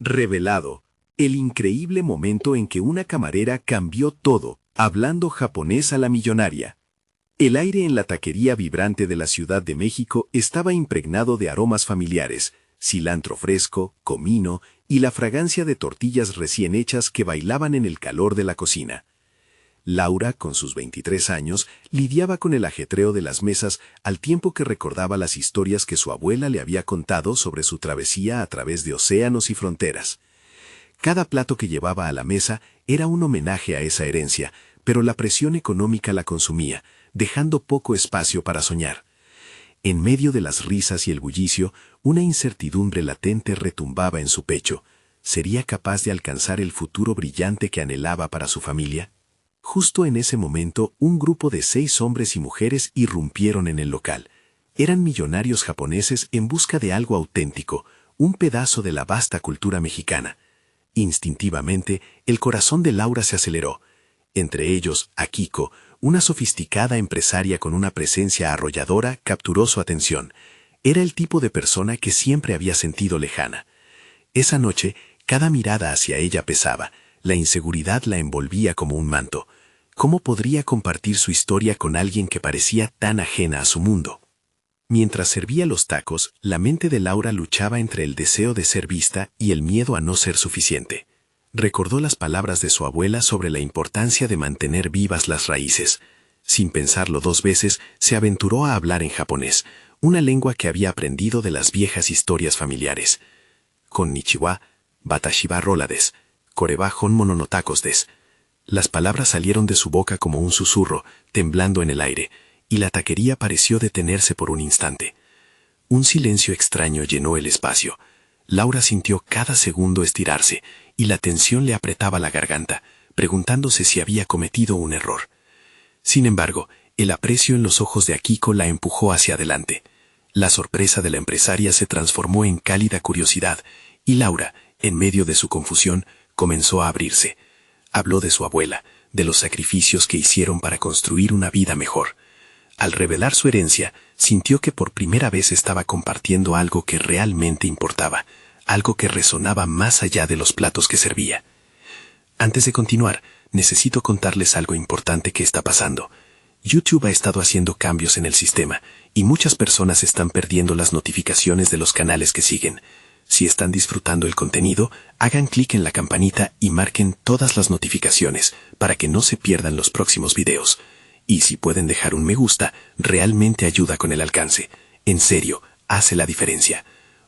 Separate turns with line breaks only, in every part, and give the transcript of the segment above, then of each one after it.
Revelado, el increíble momento en que una camarera cambió todo, hablando japonés a la millonaria. El aire en la taquería vibrante de la Ciudad de México estaba impregnado de aromas familiares, cilantro fresco, comino y la fragancia de tortillas recién hechas que bailaban en el calor de la cocina. Laura, con sus 23 años, lidiaba con el ajetreo de las mesas al tiempo que recordaba las historias que su abuela le había contado sobre su travesía a través de océanos y fronteras. Cada plato que llevaba a la mesa era un homenaje a esa herencia, pero la presión económica la consumía, dejando poco espacio para soñar. En medio de las risas y el bullicio, una incertidumbre latente retumbaba en su pecho. ¿Sería capaz de alcanzar el futuro brillante que anhelaba para su familia? Justo en ese momento, un grupo de 6 hombres y mujeres irrumpieron en el local. Eran millonarios japoneses en busca de algo auténtico, un pedazo de la vasta cultura mexicana. Instintivamente, el corazón de Laura se aceleró. Entre ellos, Akiko, una sofisticada empresaria con una presencia arrolladora, capturó su atención. Era el tipo de persona que siempre había sentido lejana. Esa noche, cada mirada hacia ella pesaba. La inseguridad la envolvía como un manto. ¿Cómo podría compartir su historia con alguien que parecía tan ajena a su mundo? Mientras servía los tacos, la mente de Laura luchaba entre el deseo de ser vista y el miedo a no ser suficiente. Recordó las palabras de su abuela sobre la importancia de mantener vivas las raíces. Sin pensarlo 2 veces, se aventuró a hablar en japonés, una lengua que había aprendido de las viejas historias familiares. Konnichiwa, watashi wa Rola desu. Koreba hon mono no tacos desu. Las palabras salieron de su boca como un susurro, temblando en el aire, y la taquería pareció detenerse por un instante. Un silencio extraño llenó el espacio. Laura sintió cada segundo estirarse, y la tensión le apretaba la garganta, preguntándose si había cometido un error. Sin embargo, el aprecio en los ojos de Akiko la empujó hacia adelante. La sorpresa de la empresaria se transformó en cálida curiosidad, y Laura, en medio de su confusión, comenzó a abrirse. Habló de su abuela, de los sacrificios que hicieron para construir una vida mejor. Al revelar su herencia, sintió que por primera vez estaba compartiendo algo que realmente importaba, algo que resonaba más allá de los platos que servía. Antes de continuar, necesito contarles algo importante que está pasando. YouTube ha estado haciendo cambios en el sistema, y muchas personas están perdiendo las notificaciones de los canales que siguen. Si están disfrutando el contenido, hagan clic en la campanita y marquen todas las notificaciones para que no se pierdan los próximos videos. Y si pueden dejar un me gusta, realmente ayuda con el alcance. En serio, hace la diferencia.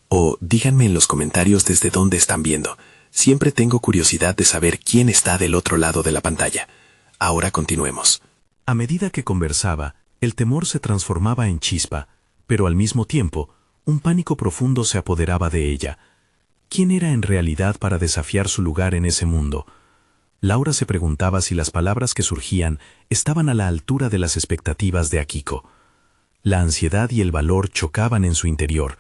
O díganme en los comentarios desde dónde están viendo. Siempre tengo curiosidad de saber quién está del otro lado de la pantalla. Ahora continuemos.
A medida que conversaba, el temor se transformaba en chispa, pero al mismo tiempo, un pánico profundo se apoderaba de ella. ¿Quién era en realidad para desafiar su lugar en ese mundo? Laura se preguntaba si las palabras que surgían estaban a la altura de las expectativas de Akiko. La ansiedad y el valor chocaban en su interior.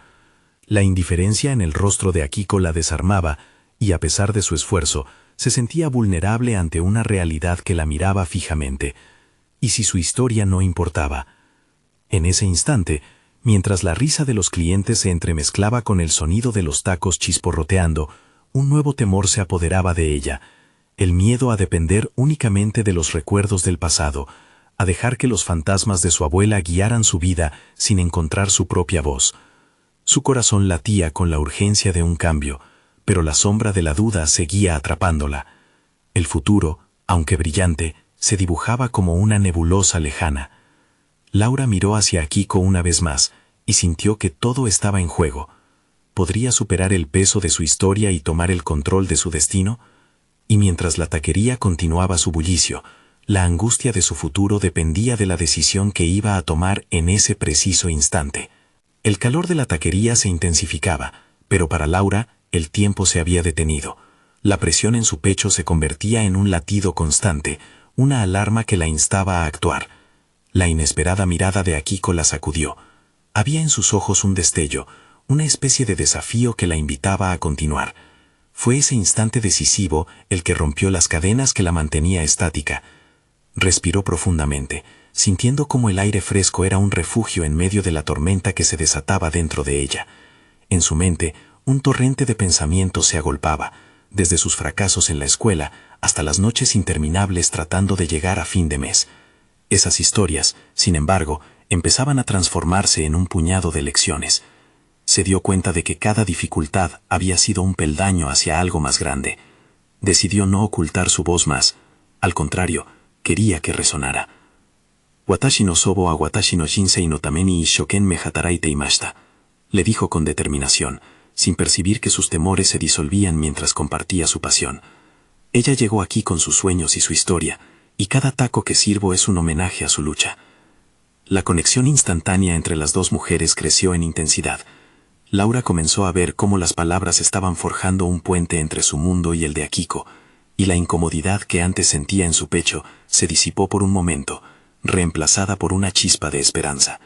La indiferencia en el rostro de Akiko la desarmaba, y a pesar de su esfuerzo, se sentía vulnerable ante una realidad que la miraba fijamente. ¿Y si su historia no importaba? En ese instante, mientras la risa de los clientes se entremezclaba con el sonido de los tacos chisporroteando, un nuevo temor se apoderaba de ella. El miedo a depender únicamente de los recuerdos del pasado, a dejar que los fantasmas de su abuela guiaran su vida sin encontrar su propia voz. Su corazón latía con la urgencia de un cambio, pero la sombra de la duda seguía atrapándola. El futuro, aunque brillante, se dibujaba como una nebulosa lejana. Laura miró hacia Akiko una vez más y sintió que todo estaba en juego. ¿Podría superar el peso de su historia y tomar el control de su destino? Y mientras la taquería continuaba su bullicio, la angustia de su futuro dependía de la decisión que iba a tomar en ese preciso instante. El calor de la taquería se intensificaba, pero para Laura el tiempo se había detenido. La presión en su pecho se convertía en un latido constante, una alarma que la instaba a actuar. La inesperada mirada de Akiko la sacudió. Había en sus ojos un destello, una especie de desafío que la invitaba a continuar. Fue ese instante decisivo el que rompió las cadenas que la mantenía estática. Respiró profundamente, sintiendo como el aire fresco era un refugio en medio de la tormenta que se desataba dentro de ella. En su mente, Un torrente de pensamientos se agolpaba, desde sus fracasos en la escuela hasta las noches interminables tratando de llegar a fin de mes. Esas historias, sin embargo, empezaban a transformarse en un puñado de lecciones. Se dio cuenta de que cada dificultad había sido un peldaño hacia algo más grande. Decidió no ocultar su voz más. Al contrario, quería que resonara. Watashi no sobo wa watashi no shinsei no tame ni isshoken me hataraite imashita, le dijo con determinación, sin percibir que sus temores se disolvían mientras compartía su pasión. Ella llegó aquí con sus sueños y su historia, y cada taco que sirvo es un homenaje a su lucha. La conexión instantánea entre las dos mujeres creció en intensidad. Laura comenzó a ver cómo las palabras estaban forjando un puente entre su mundo y el de Akiko, y la incomodidad que antes sentía en su pecho se disipó por un momento, reemplazada por una chispa de esperanza.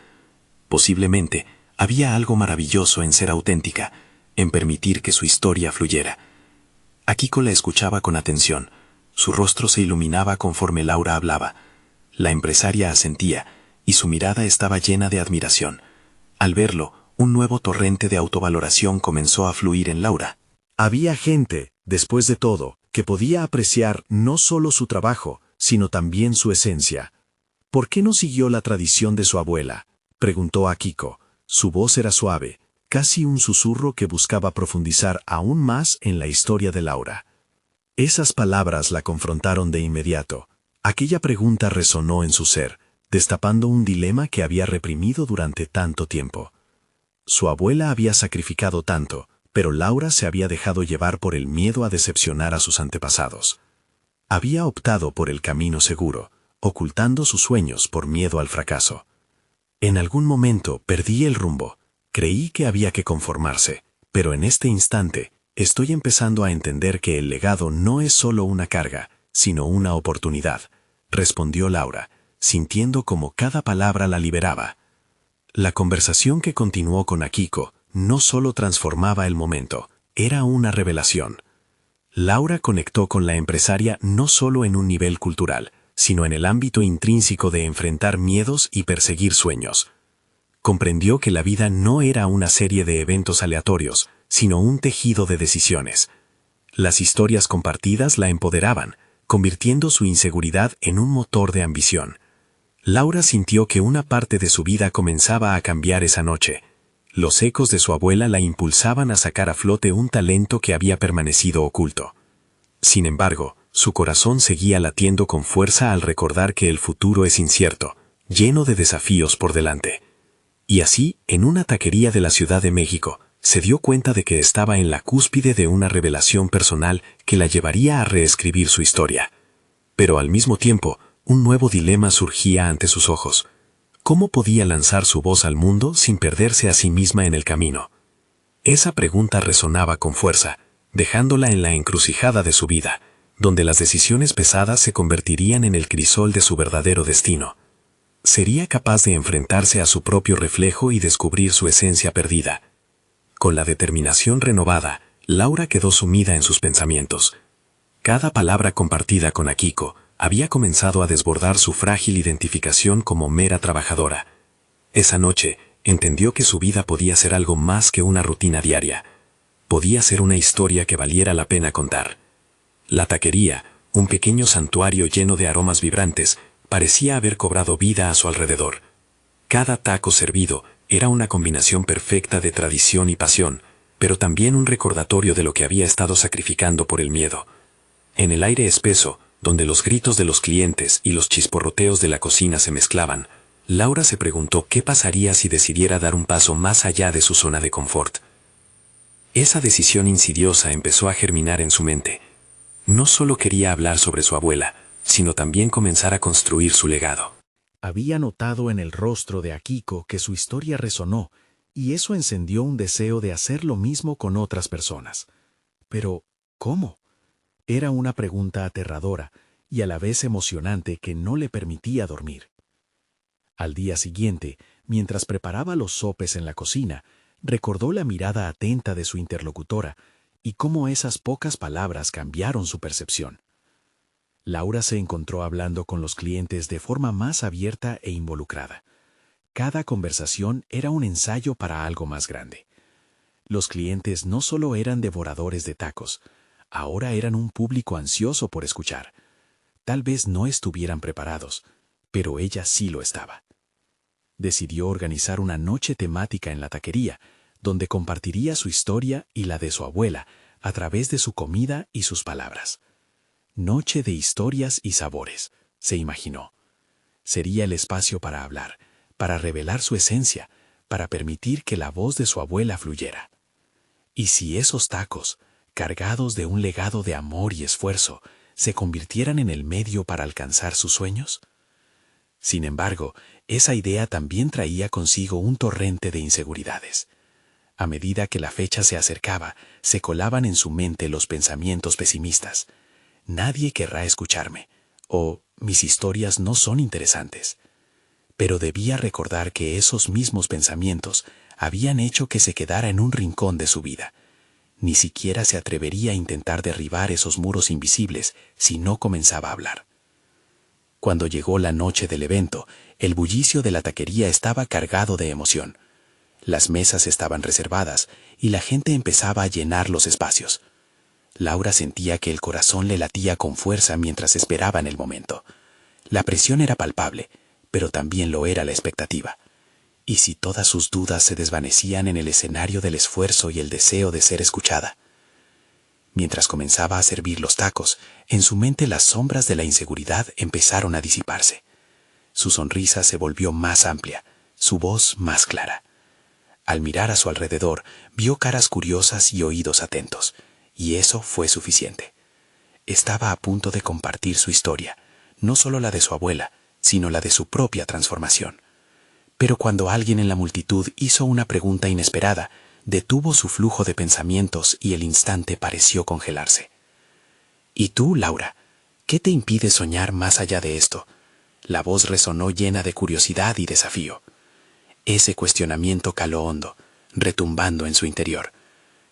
Posiblemente, había algo maravilloso en ser auténtica, en permitir que su historia fluyera. Akiko la escuchaba con atención. Su rostro se iluminaba conforme Laura hablaba. La empresaria asentía, y su mirada estaba llena de admiración. Al verlo, un nuevo torrente de autovaloración comenzó a fluir en Laura.
Había gente, después de todo, que podía apreciar no solo su trabajo, sino también su esencia. ¿Por qué no siguió la tradición de su abuela?, preguntó Akiko. Su voz era suave, casi un susurro que buscaba profundizar aún más en la historia de Laura. Esas palabras la confrontaron de inmediato. Aquella pregunta resonó en su ser, destapando un dilema que había reprimido durante tanto tiempo. Su abuela había sacrificado tanto, pero Laura se había dejado llevar por el miedo a decepcionar a sus antepasados. Había optado por el camino seguro, ocultando sus sueños por miedo al fracaso. En algún momento perdí el rumbo. Creí que había que conformarse, pero en este instante estoy empezando a entender que el legado no es solo una carga, sino una oportunidad, respondió Laura, sintiendo como cada palabra la liberaba. La conversación que continuó con Akiko no solo transformaba el momento, era una revelación. Laura conectó con la empresaria no solo en un nivel cultural, sino en el ámbito intrínseco de enfrentar miedos y perseguir sueños. Comprendió que la vida no era una serie de eventos aleatorios, sino un tejido de decisiones. Las historias compartidas la empoderaban, convirtiendo su inseguridad en un motor de ambición. Laura sintió que una parte de su vida comenzaba a cambiar esa noche. Los ecos de su abuela la impulsaban a sacar a flote un talento que había permanecido oculto. Sin embargo, su corazón seguía latiendo con fuerza al recordar que el futuro es incierto, lleno de desafíos por delante. Y así, en una taquería de la Ciudad de México, se dio cuenta de que estaba en la cúspide de una revelación personal que la llevaría a reescribir su historia. Pero al mismo tiempo, un nuevo dilema surgía ante sus ojos. ¿Cómo podía lanzar su voz al mundo sin perderse a sí misma en el camino? Esa pregunta resonaba con fuerza, dejándola en la encrucijada de su vida, donde las decisiones pesadas se convertirían en el crisol de su verdadero destino. ¿Sería capaz de enfrentarse a su propio reflejo y descubrir su esencia perdida? Con la determinación renovada, Laura quedó sumida en sus pensamientos. Cada palabra compartida con Akiko había comenzado a desbordar su frágil identificación como mera trabajadora. Esa noche, entendió que su vida podía ser algo más que una rutina diaria. Podía ser una historia que valiera la pena contar. La taquería, un pequeño santuario lleno de aromas vibrantes, parecía haber cobrado vida a su alrededor. Cada taco servido era una combinación perfecta de tradición y pasión, pero también un recordatorio de lo que había estado sacrificando por el miedo. En el aire espeso, donde los gritos de los clientes y los chisporroteos de la cocina se mezclaban, Laura se preguntó qué pasaría si decidiera dar un paso más allá de su zona de confort. Esa decisión insidiosa empezó a germinar en su mente. No solo quería hablar sobre su abuela, sino también comenzar a construir su legado.
Había notado en el rostro de Akiko que su historia resonó, y eso encendió un deseo de hacer lo mismo con otras personas. Pero, ¿cómo? Era una pregunta aterradora y a la vez emocionante que no le permitía dormir. Al día siguiente, mientras preparaba los sopes en la cocina, recordó la mirada atenta de su interlocutora y cómo esas pocas palabras cambiaron su percepción. Laura se encontró hablando con los clientes de forma más abierta e involucrada. Cada conversación era un ensayo para algo más grande. Los clientes no solo eran devoradores de tacos, ahora eran un público ansioso por escuchar. Tal vez no estuvieran preparados, pero ella sí lo estaba. Decidió organizar una noche temática en la taquería, donde compartiría su historia y la de su abuela a través de su comida y sus palabras. Noche de historias y sabores, se imaginó. Sería el espacio para hablar, para revelar su esencia, para permitir que la voz de su abuela fluyera. ¿Y si esos tacos, cargados de un legado de amor y esfuerzo, se convirtieran en el medio para alcanzar sus sueños? Sin embargo, esa idea también traía consigo un torrente de inseguridades. A medida que la fecha se acercaba, se colaban en su mente los pensamientos pesimistas. Nadie querrá escucharme, o mis historias no son interesantes. Pero debía recordar que esos mismos pensamientos habían hecho que se quedara en un rincón de su vida. Ni siquiera se atrevería a intentar derribar esos muros invisibles si no comenzaba a hablar. Cuando llegó la noche del evento, el bullicio de la taquería estaba cargado de emoción. Las mesas estaban reservadas y la gente empezaba a llenar los espacios. Laura sentía que el corazón le latía con fuerza mientras esperaban el momento. La presión era palpable, pero también lo era la expectativa. ¿Y si todas sus dudas se desvanecían en el escenario del esfuerzo y el deseo de ser escuchada? Mientras comenzaba a servir los tacos, en su mente las sombras de la inseguridad empezaron a disiparse. Su sonrisa se volvió más amplia, su voz más clara. Al mirar a su alrededor, vio caras curiosas y oídos atentos, y eso fue suficiente. Estaba a punto de compartir su historia, no solo la de su abuela, sino la de su propia transformación. Pero cuando alguien en la multitud hizo una pregunta inesperada, detuvo su flujo de pensamientos y el instante pareció congelarse. ¿Y tú, Laura? ¿Qué te impide soñar más allá de esto? La voz resonó llena de curiosidad y desafío. Ese cuestionamiento caló hondo, retumbando en su interior.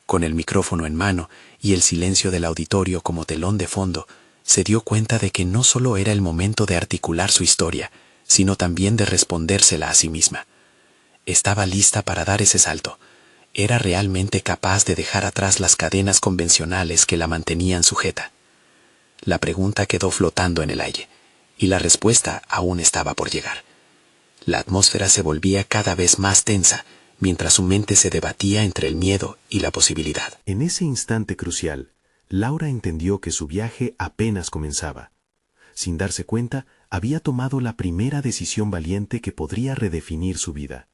Con el micrófono en mano y el silencio del auditorio como telón de fondo, se dio cuenta de que no solo era el momento de articular su historia, sino también de respondérsela a sí misma. Estaba lista para dar ese salto. Era realmente capaz de dejar atrás las cadenas convencionales que la mantenían sujeta. La pregunta quedó flotando en el aire, y la respuesta aún estaba por llegar. La atmósfera se volvía cada vez más tensa, mientras su mente se debatía entre el miedo y la posibilidad.
En ese instante crucial, Laura entendió que su viaje apenas comenzaba. Sin darse cuenta, había tomado la primera decisión valiente que podría redefinir su vida.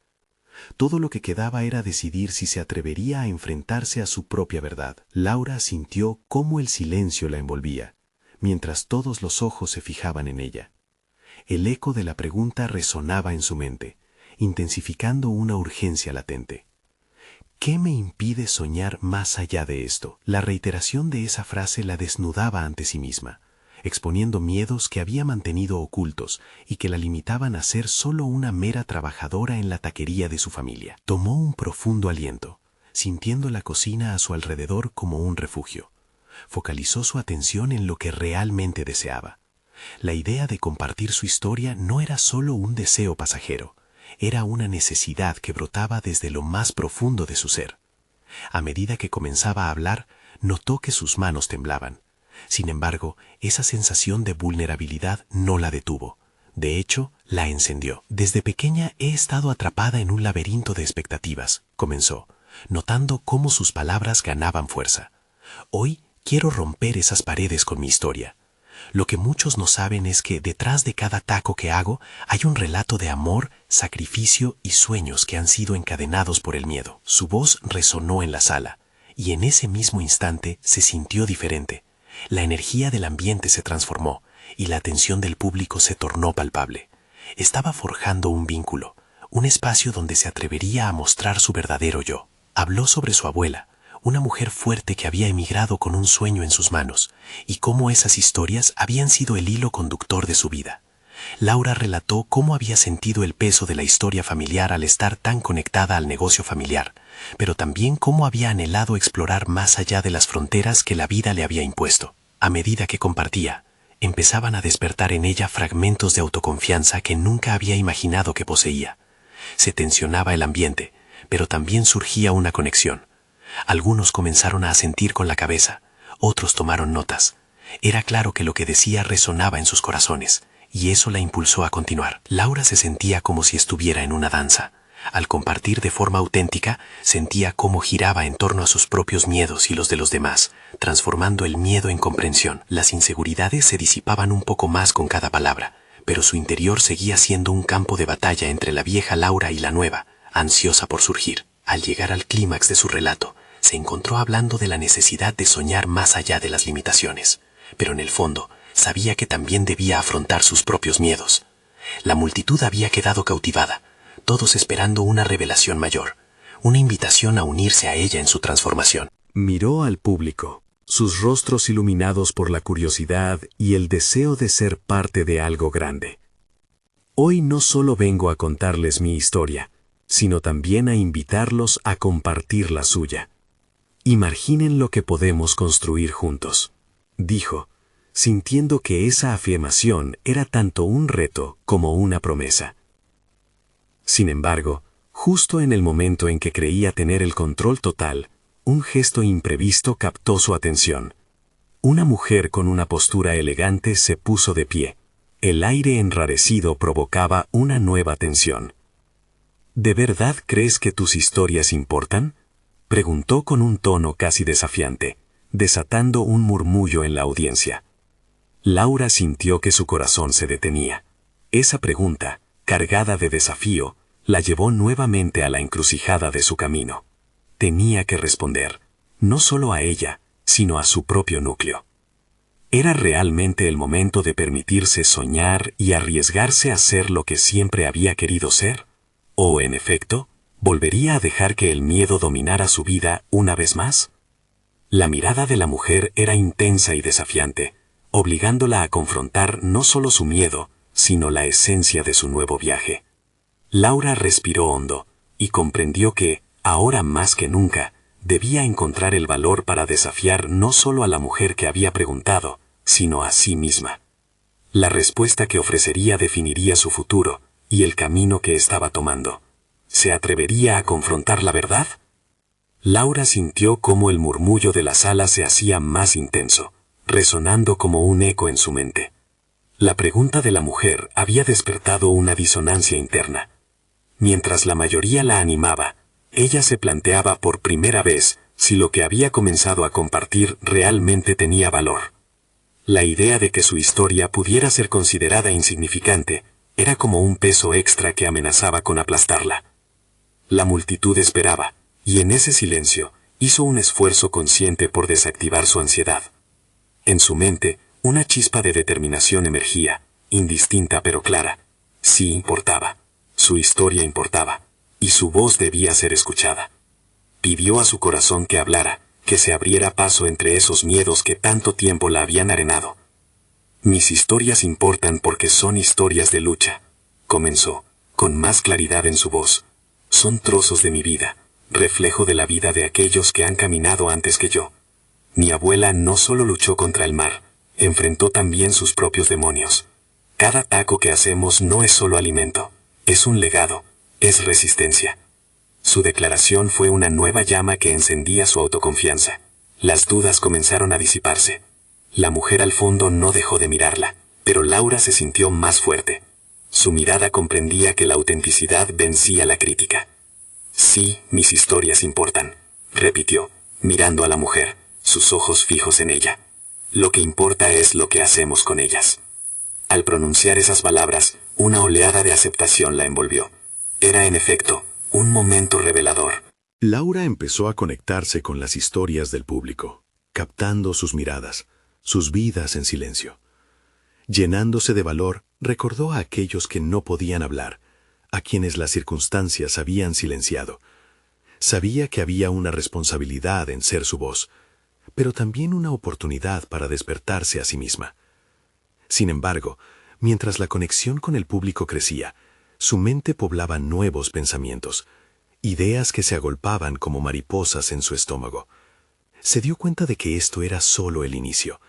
Todo lo que quedaba era decidir si se atrevería a enfrentarse a su propia verdad. Laura sintió cómo el silencio la envolvía, mientras todos los ojos se fijaban en ella. El eco de la pregunta resonaba en su mente, intensificando una urgencia latente. ¿Qué me impide soñar más allá de esto? La reiteración de esa frase la desnudaba ante sí misma, exponiendo miedos que había mantenido ocultos y que la limitaban a ser solo una mera trabajadora en la taquería de su familia. Tomó un profundo aliento, sintiendo la cocina a su alrededor como un refugio. Focalizó su atención en lo que realmente deseaba. La idea de compartir su historia no era solo un deseo pasajero, era una necesidad que brotaba desde lo más profundo de su ser. A medida que comenzaba a hablar, notó que sus manos temblaban. Sin embargo, esa sensación de vulnerabilidad no la detuvo. De hecho, la encendió. Desde pequeña he estado atrapada en un laberinto de expectativas, comenzó, notando cómo sus palabras ganaban fuerza. Hoy quiero romper esas paredes con mi historia. Lo que muchos no saben es que detrás de cada taco que hago hay un relato de amor, sacrificio y sueños que han sido encadenados por el miedo. Su voz resonó en la sala, y en ese mismo instante se sintió diferente. La energía del ambiente se transformó, y la atención del público se tornó palpable. Estaba forjando un vínculo, un espacio donde se atrevería a mostrar su verdadero yo. Habló sobre su abuela, una mujer fuerte que había emigrado con un sueño en sus manos, y cómo esas historias habían sido el hilo conductor de su vida. Laura relató cómo había sentido el peso de la historia familiar al estar tan conectada al negocio familiar, pero también cómo había anhelado explorar más allá de las fronteras que la vida le había impuesto. A medida que compartía, empezaban a despertar en ella fragmentos de autoconfianza que nunca había imaginado que poseía. Se tensionaba el ambiente, pero también surgía una conexión.
Algunos comenzaron a asentir con la cabeza, otros tomaron notas. Era claro que lo que decía resonaba en sus corazones, y eso la impulsó a continuar. Laura se sentía como si estuviera en una danza. Al compartir de forma auténtica, sentía cómo giraba en torno a sus propios miedos y los de los demás, transformando el miedo en comprensión. Las inseguridades se disipaban un poco más con cada palabra, pero su interior seguía siendo un campo de batalla entre la vieja Laura y la nueva, ansiosa por surgir. Al llegar al clímax de su relato, se encontró hablando de la necesidad de soñar más allá de las limitaciones, pero en el fondo sabía que también debía afrontar sus propios miedos. La multitud había quedado cautivada, todos esperando una revelación mayor, una invitación a unirse a ella en su transformación.
Miró al público, sus rostros iluminados por la curiosidad y el deseo de ser parte de algo grande. Hoy no solo vengo a contarles mi historia, sino también a invitarlos a compartir la suya. Imaginen lo que podemos construir juntos, dijo, sintiendo que esa afirmación era tanto un reto como una promesa. Sin embargo, justo en el momento en que creía tener el control total, un gesto imprevisto captó su atención. Una mujer con una postura elegante se puso de pie. El aire enrarecido provocaba una nueva tensión. ¿De verdad crees que tus historias importan?, preguntó con un tono casi desafiante, desatando un murmullo en la audiencia. Laura sintió que su corazón se detenía. Esa pregunta, cargada de desafío, la llevó nuevamente a la encrucijada de su camino. Tenía que responder, no solo a ella, sino a su propio núcleo. ¿Era realmente el momento de permitirse soñar y arriesgarse a ser lo que siempre había querido ser? ¿O, en efecto, volvería a dejar que el miedo dominara su vida una vez más? La mirada de la mujer era intensa y desafiante, obligándola a confrontar no solo su miedo, sino la esencia de su nuevo viaje. Laura respiró hondo y comprendió que, ahora más que nunca, debía encontrar el valor para desafiar no solo a la mujer que había preguntado, sino a sí misma. La respuesta que ofrecería definiría su futuro y el camino que estaba tomando. ¿Se atrevería a confrontar la verdad? Laura sintió cómo el murmullo de la sala se hacía más intenso, resonando como un eco en su mente. La pregunta de la mujer había despertado una disonancia interna. Mientras la mayoría la animaba, ella se planteaba por primera vez si lo que había comenzado a compartir realmente tenía valor. La idea de que su historia pudiera ser considerada insignificante era como un peso extra que amenazaba con aplastarla. La multitud esperaba, y en ese silencio hizo un esfuerzo consciente por desactivar su ansiedad. En su mente, una chispa de determinación emergía, indistinta pero clara. Sí importaba, su historia importaba, y su voz debía ser escuchada. Pidió a su corazón que hablara, que se abriera paso entre esos miedos que tanto tiempo la habían arenado. Mis historias importan porque son historias de lucha, comenzó, con más claridad en su voz. Son trozos de mi vida, reflejo de la vida de aquellos que han caminado antes que yo. Mi abuela no solo luchó contra el mar, enfrentó también sus propios demonios. Cada taco que hacemos no es solo alimento, es un legado, es resistencia. Su declaración fue una nueva llama que encendía su autoconfianza. Las dudas comenzaron a disiparse. La mujer al fondo no dejó de mirarla, pero Laura se sintió más fuerte. Su mirada comprendía que la autenticidad vencía la crítica. Sí, mis historias importan, repitió, mirando a la mujer, sus ojos fijos en ella. Lo que importa es lo que hacemos con ellas. Al pronunciar esas palabras, una oleada de aceptación la envolvió. Era, en efecto, un momento revelador. Laura empezó a conectarse con las historias del público, captando sus miradas, sus vidas en silencio. Llenándose de valor, recordó a aquellos que no podían hablar, a quienes las circunstancias habían silenciado. Sabía que había una responsabilidad en ser su voz, pero también una oportunidad para despertarse a sí misma. Sin embargo, mientras la conexión con el público crecía, su mente poblaba nuevos pensamientos, ideas que se agolpaban como mariposas en su estómago. Se dio cuenta de que esto era solo el inicio.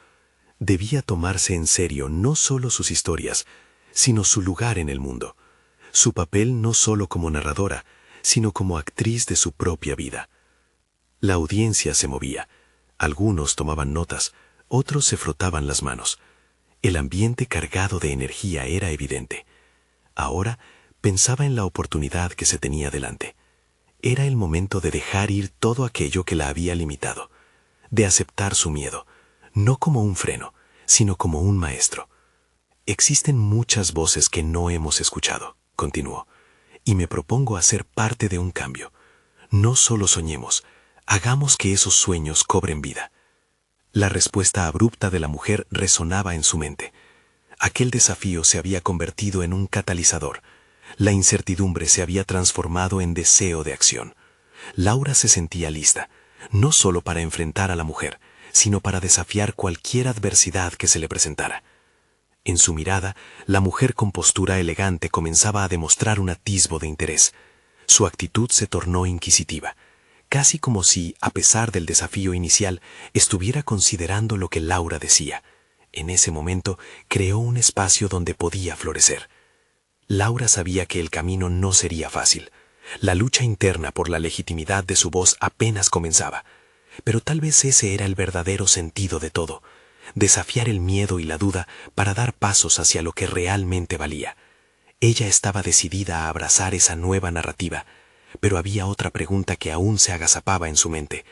Debía tomarse en serio no solo sus historias, sino su lugar en el mundo, su papel no solo como narradora, sino como actriz de su propia vida.
La audiencia se movía. Algunos tomaban notas, otros se frotaban las manos. El ambiente cargado de energía era evidente. Ahora pensaba en la oportunidad que se tenía delante. Era el momento de dejar ir todo aquello que la había limitado, de aceptar su miedo, no como un freno, sino como un maestro. Existen muchas voces que no hemos escuchado, continuó, y me propongo hacer parte de un cambio. No solo soñemos, hagamos que esos sueños cobren vida. La respuesta abrupta de la mujer resonaba en su mente. Aquel desafío se había convertido en un catalizador. La incertidumbre se había transformado en deseo de acción. Laura se sentía lista, no solo para enfrentar a la mujer, sino para desafiar cualquier adversidad que se le presentara. En su mirada, la mujer con postura elegante comenzaba a demostrar un atisbo de interés. Su actitud se tornó inquisitiva, casi como si, a pesar del desafío inicial, estuviera considerando lo que Laura decía. En ese momento, creó un espacio donde podía florecer. Laura sabía que el camino no sería fácil. La lucha interna por la legitimidad de su voz apenas comenzaba. Pero tal vez ese era el verdadero sentido de todo. Desafiar el miedo y la duda para dar pasos hacia lo que realmente valía. Ella estaba decidida a abrazar esa nueva narrativa, pero había otra pregunta que aún se agazapaba en su mente.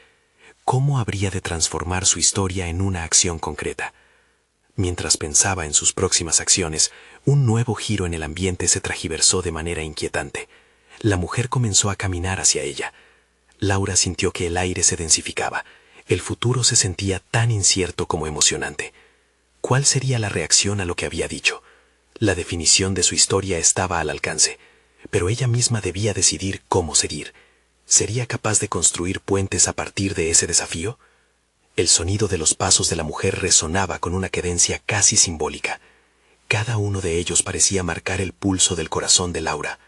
¿Cómo habría de transformar su historia en una acción concreta? Mientras pensaba en sus próximas acciones, un nuevo giro en el ambiente se tragiversó de manera inquietante. La mujer comenzó a caminar hacia ella. Laura sintió que el aire se densificaba. El futuro se sentía tan incierto como emocionante. ¿Cuál sería la reacción a lo que había dicho? La definición de su historia estaba al alcance, pero ella misma debía decidir cómo seguir. ¿Sería capaz de construir puentes a partir de ese desafío? El sonido de los pasos de la mujer resonaba con una cadencia casi simbólica. Cada uno de ellos parecía marcar el pulso del corazón de Laura.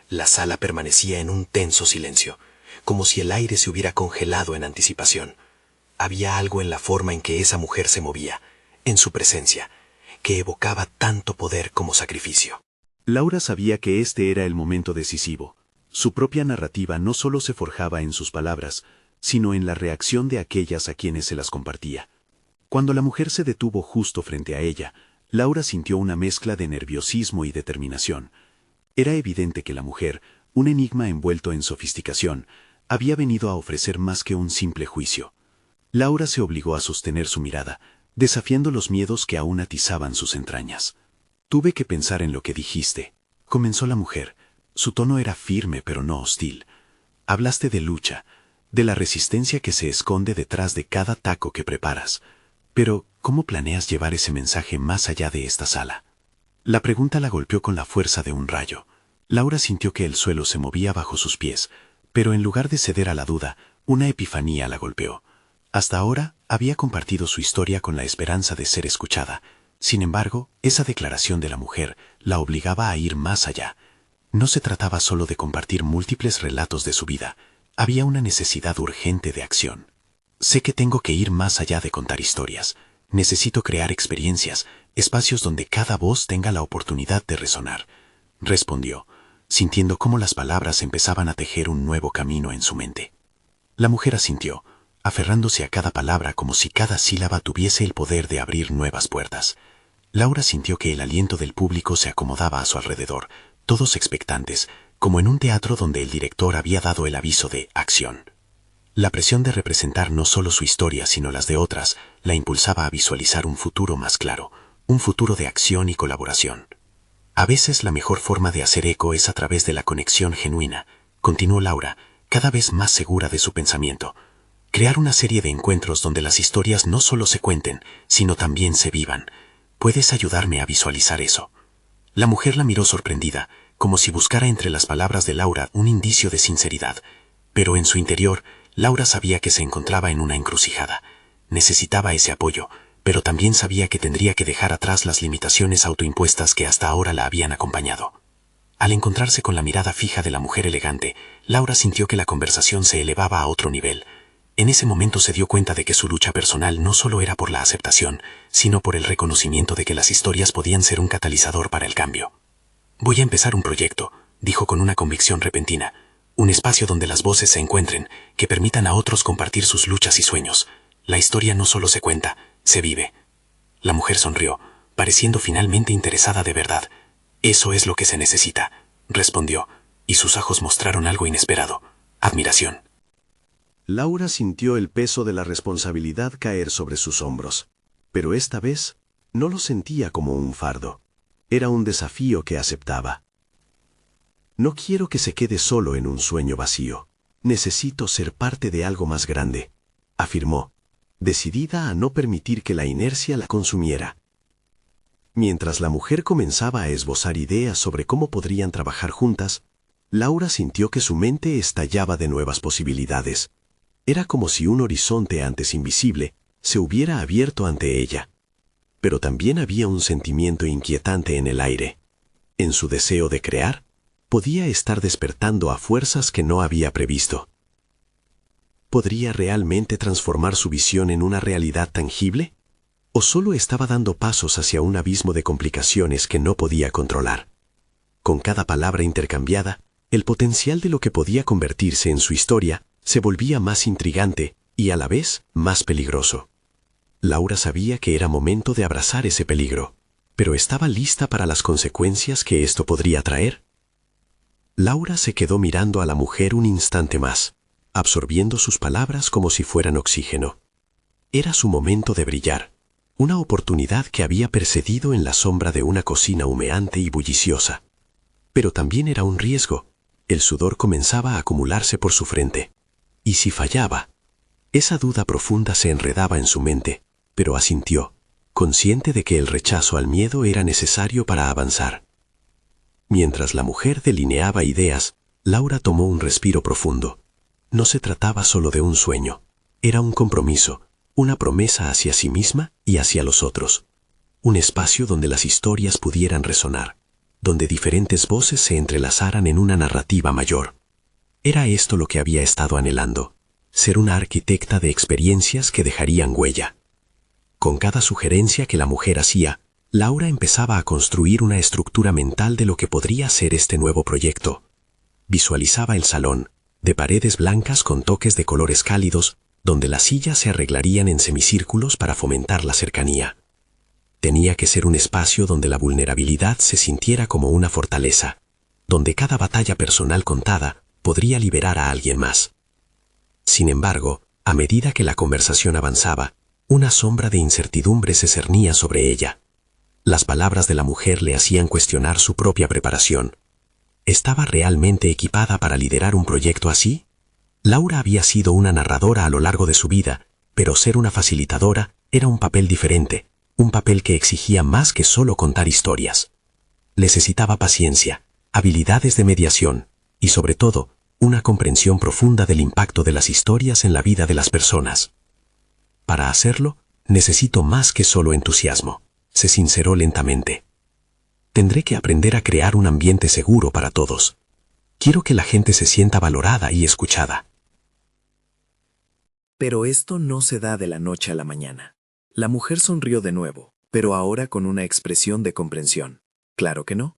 La sala permanecía en un tenso silencio, como si el aire se hubiera congelado en anticipación. Había algo en la forma en que esa mujer se movía, en su presencia, que evocaba tanto poder como sacrificio.
Laura sabía que este era el momento decisivo. Su propia narrativa no solo se forjaba en sus palabras, sino en la reacción de aquellas a quienes se las compartía. Cuando la mujer se detuvo justo frente a ella, Laura sintió una mezcla de nerviosismo y determinación. Era evidente que la mujer, un enigma envuelto en sofisticación, había venido a ofrecer más que un simple juicio. Laura se obligó a sostener su mirada, desafiando los miedos que aún atizaban sus entrañas. «Tuve que pensar en lo que dijiste», comenzó la mujer. Su tono era firme pero no hostil. «Hablaste de lucha, de la resistencia que se esconde detrás de cada taco que preparas. Pero, ¿cómo planeas llevar ese mensaje más allá de esta sala?» La pregunta la golpeó con la fuerza de un rayo. Laura sintió que el suelo se movía bajo sus pies, pero en lugar de ceder a la duda, una epifanía la golpeó. Hasta ahora había compartido su historia con la esperanza de ser escuchada. Sin embargo, esa declaración de la mujer la obligaba a ir más allá. No se trataba solo de compartir múltiples relatos de su vida. Había una necesidad urgente de acción. «Sé que tengo que ir más allá de contar historias. Necesito crear experiencias, espacios donde cada voz tenga la oportunidad de resonar», respondió, sintiendo cómo las palabras empezaban a tejer un nuevo camino en su mente. La mujer asintió, aferrándose a cada palabra como si cada sílaba tuviese el poder de abrir nuevas puertas. Laura sintió que el aliento del público se acomodaba a su alrededor, todos expectantes, como en un teatro donde el director había dado el aviso de acción. La presión de representar no solo su historia, sino las de otras, la impulsaba a visualizar un futuro más claro, un futuro de acción y colaboración. «A veces la mejor forma de hacer eco es a través de la conexión genuina», continuó Laura, cada vez más segura de su pensamiento. «Crear una serie de encuentros donde las historias no solo se cuenten, sino también se vivan. ¿Puedes ayudarme a visualizar eso?» La mujer la miró sorprendida, como si buscara entre las palabras de Laura un indicio de sinceridad. Pero en su interior, Laura sabía que se encontraba en una encrucijada. Necesitaba ese apoyo, pero también sabía que tendría que dejar atrás las limitaciones autoimpuestas que hasta ahora la habían acompañado. Al encontrarse con la mirada fija de la mujer elegante, Laura sintió que la conversación se elevaba a otro nivel. En ese momento se dio cuenta de que su lucha personal no solo era por la aceptación, sino por el reconocimiento de que las historias podían ser un catalizador para el cambio. «Voy a empezar un proyecto», dijo con una convicción repentina.
Un espacio donde las voces se encuentren, que permitan a otros compartir sus luchas y sueños. La historia no solo se cuenta, se vive. La mujer sonrió, pareciendo finalmente interesada de verdad. Eso es lo que se necesita, respondió, y sus ojos mostraron algo inesperado, admiración.
Laura sintió el peso de la responsabilidad caer sobre sus hombros, pero esta vez no lo sentía como un fardo. Era un desafío que aceptaba. No quiero que se quede solo en un sueño vacío. Necesito ser parte de algo más grande, afirmó, decidida a no permitir que la inercia la consumiera. Mientras la mujer comenzaba a esbozar ideas sobre cómo podrían trabajar juntas, Laura sintió que su mente estallaba de nuevas posibilidades. Era como si un horizonte antes invisible se hubiera abierto ante ella. Pero también había un sentimiento inquietante en el aire. En su deseo de crear, podía estar despertando a fuerzas que no había previsto. ¿Podría realmente transformar su visión en una realidad tangible? ¿O solo estaba dando pasos hacia un abismo de complicaciones que no podía controlar? Con cada palabra intercambiada, el potencial de lo que podía convertirse en su historia se volvía más intrigante y a la vez más peligroso. Laura sabía que era momento de abrazar ese peligro, pero ¿estaba lista para las consecuencias que esto podría traer? Laura se quedó mirando a la mujer un instante más, absorbiendo sus palabras como si fueran oxígeno. Era su momento de brillar, una oportunidad que había precedido en la sombra de una cocina humeante y bulliciosa. Pero también era un riesgo. El sudor comenzaba a acumularse por su frente. ¿Y si fallaba? Esa duda profunda se enredaba en su mente, pero asintió, consciente de que el rechazo al miedo era necesario para avanzar. Mientras la mujer delineaba ideas, Laura tomó un respiro profundo. No se trataba solo de un sueño, era un compromiso, una promesa hacia sí misma y hacia los otros. Un espacio donde las historias pudieran resonar, donde diferentes voces se entrelazaran en una narrativa mayor. Era esto lo que había estado anhelando, ser una arquitecta de experiencias que dejarían huella. Con cada sugerencia que la mujer hacía, Laura empezaba a construir una estructura mental de lo que podría ser este nuevo proyecto. Visualizaba el salón, de paredes blancas con toques de colores cálidos, donde las sillas se arreglarían en semicírculos para fomentar la cercanía. Tenía que ser un espacio donde la vulnerabilidad se sintiera como una fortaleza, donde cada batalla personal contada podría liberar a alguien más. Sin embargo, a medida que la conversación avanzaba, una sombra de incertidumbre se cernía sobre ella. Las palabras de la mujer le hacían cuestionar su propia preparación. ¿Estaba realmente equipada para liderar un proyecto así? Laura había sido una narradora a lo largo de su vida, pero ser una facilitadora era un papel diferente, un papel que exigía más que solo contar historias. Necesitaba paciencia, habilidades de mediación y, sobre todo, una comprensión profunda del impacto de las historias en la vida de las personas. Para hacerlo, necesito más que solo entusiasmo, se sinceró lentamente. Tendré que aprender a crear un ambiente seguro para todos. Quiero que la gente se sienta valorada y escuchada.
Pero esto no se da de la noche a la mañana. La mujer sonrió de nuevo, pero ahora con una expresión de comprensión. Claro que no.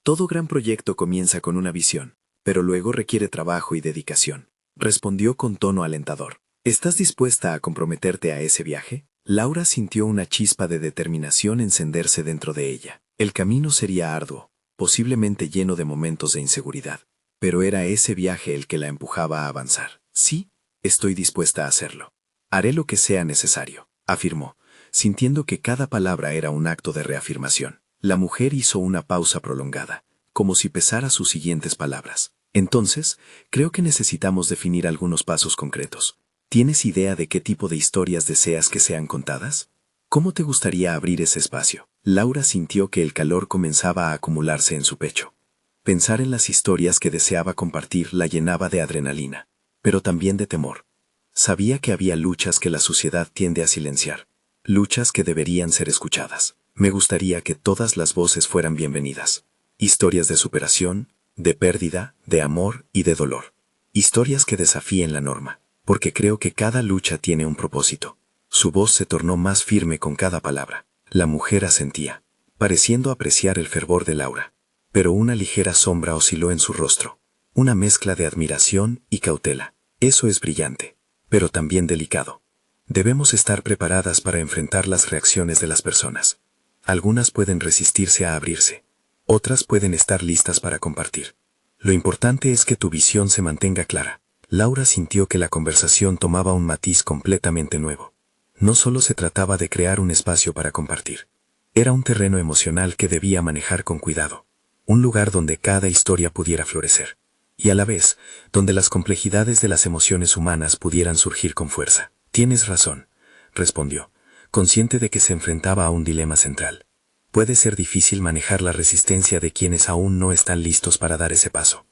Todo gran proyecto comienza con una visión, pero luego requiere trabajo y dedicación. Respondió con tono alentador. ¿Estás dispuesta a comprometerte a ese viaje? Laura sintió una chispa de determinación encenderse dentro de ella. El camino sería arduo, posiblemente lleno de momentos de inseguridad, pero era ese viaje el que la empujaba a avanzar. Sí, estoy dispuesta a hacerlo. Haré lo que sea necesario, afirmó, sintiendo que cada palabra era un acto de reafirmación. La mujer hizo una pausa prolongada, como si pesara sus siguientes palabras. Entonces, creo que necesitamos definir algunos pasos concretos. ¿Tienes idea de qué tipo de historias deseas que sean contadas? ¿Cómo te gustaría abrir ese espacio? Laura sintió que el calor comenzaba a acumularse en su pecho. Pensar en las historias que deseaba compartir la llenaba de adrenalina, pero también de temor. Sabía que había luchas que la sociedad tiende a silenciar, luchas que deberían ser escuchadas. Me gustaría que todas las voces fueran bienvenidas. Historias de superación, de pérdida, de amor y de dolor. Historias que desafíen la norma, porque creo que cada lucha tiene un propósito. Su voz se tornó más firme con cada palabra. La mujer asentía, pareciendo apreciar el fervor de Laura, pero una ligera sombra osciló en su rostro. Una mezcla de admiración y cautela. Eso es brillante, pero también delicado. Debemos estar preparadas para enfrentar las reacciones de las personas. Algunas pueden resistirse a abrirse. Otras pueden estar listas para compartir. Lo importante es que tu visión se mantenga clara. Laura sintió que la conversación tomaba un matiz completamente nuevo. No solo se trataba de crear un espacio para compartir. Era un terreno emocional que debía manejar con cuidado. Un lugar donde cada historia pudiera florecer. Y a la vez, donde las complejidades de las emociones humanas pudieran surgir con fuerza. Tienes razón, respondió, consciente de que se enfrentaba a un dilema central. Puede ser difícil manejar la resistencia de quienes aún no están listos para dar ese paso.